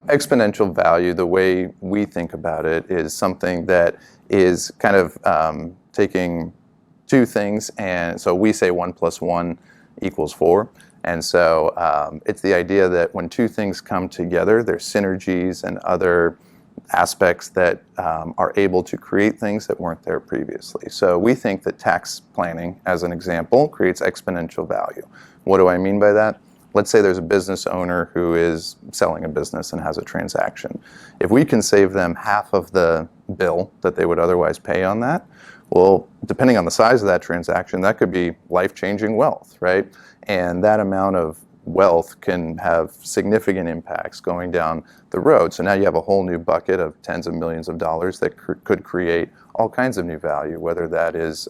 Exponential value, the way we think about it, is something that is kind of taking two things, and so we say 1 + 1 = 4. And so it's the idea that when two things come together, there's synergies and other aspects that are able to create things that weren't there previously. So we think that tax planning, as an example, creates exponential value. What do I mean by that? Let's say there's a business owner who is selling a business and has a transaction. If we can save them half of the bill that they would otherwise pay on that, well, depending on the size of that transaction, that could be life-changing wealth, right? And that amount of wealth can have significant impacts going down the road. So now you have a whole new bucket of tens of millions of dollars that could create all kinds of new value, whether that is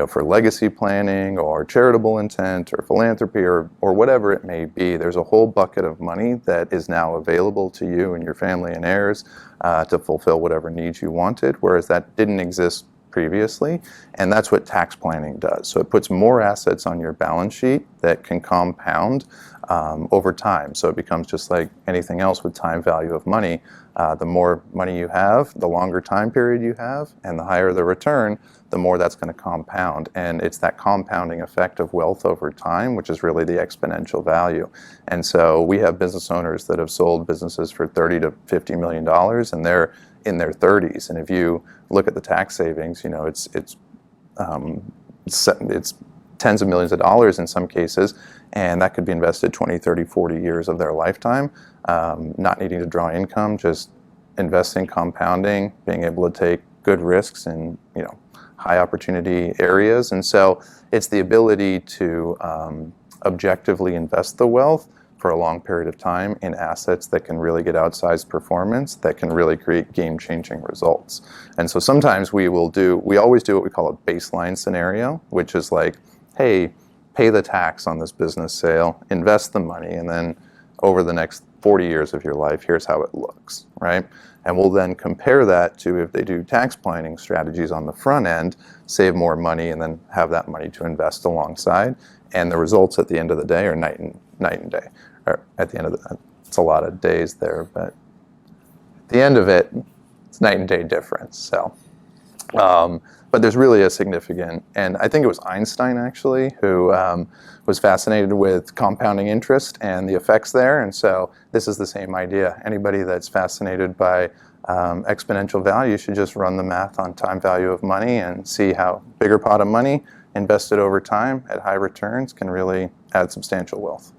for legacy planning or charitable intent or philanthropy or whatever it may be. There's a whole bucket of money that is now available to you and your family and heirs to fulfill whatever needs you wanted, whereas that didn't exist previously, and that's what tax planning does. So it puts more assets on your balance sheet that can compound over time. So it becomes just like anything else with time value of money. The more money you have, the longer time period you have, and the higher the return, the more that's going to compound. And it's that compounding effect of wealth over time, which is really the exponential value. And so we have business owners that have sold businesses for $30 to $50 million, and they're in their 30s. And if you look at the tax savings, it's tens of millions of dollars in some cases, and that could be invested 20, 30, 40 years of their lifetime, not needing to draw income, just investing, compounding, being able to take good risks in high opportunity areas. And so it's the ability to objectively invest the wealth for a long period of time in assets that can really get outsized performance, that can really create game-changing results. And so sometimes we always do what we call a baseline scenario, which is like, hey, pay the tax on this business sale, invest the money, and then over the next 40 years of your life, here's how it looks, right? And we'll then compare that to if they do tax planning strategies on the front end, save more money, and then have that money to invest alongside. And the results at the end of the day are night and day. Or at the end of it's a lot of days there, but at the end of it, it's night and day difference. So, but there's really a significant, and I think it was Einstein actually who was fascinated with compounding interest and the effects there. And so this is the same idea. Anybody that's fascinated by exponential value should just run the math on time value of money and see how bigger pot of money invested over time at high returns can really add substantial wealth.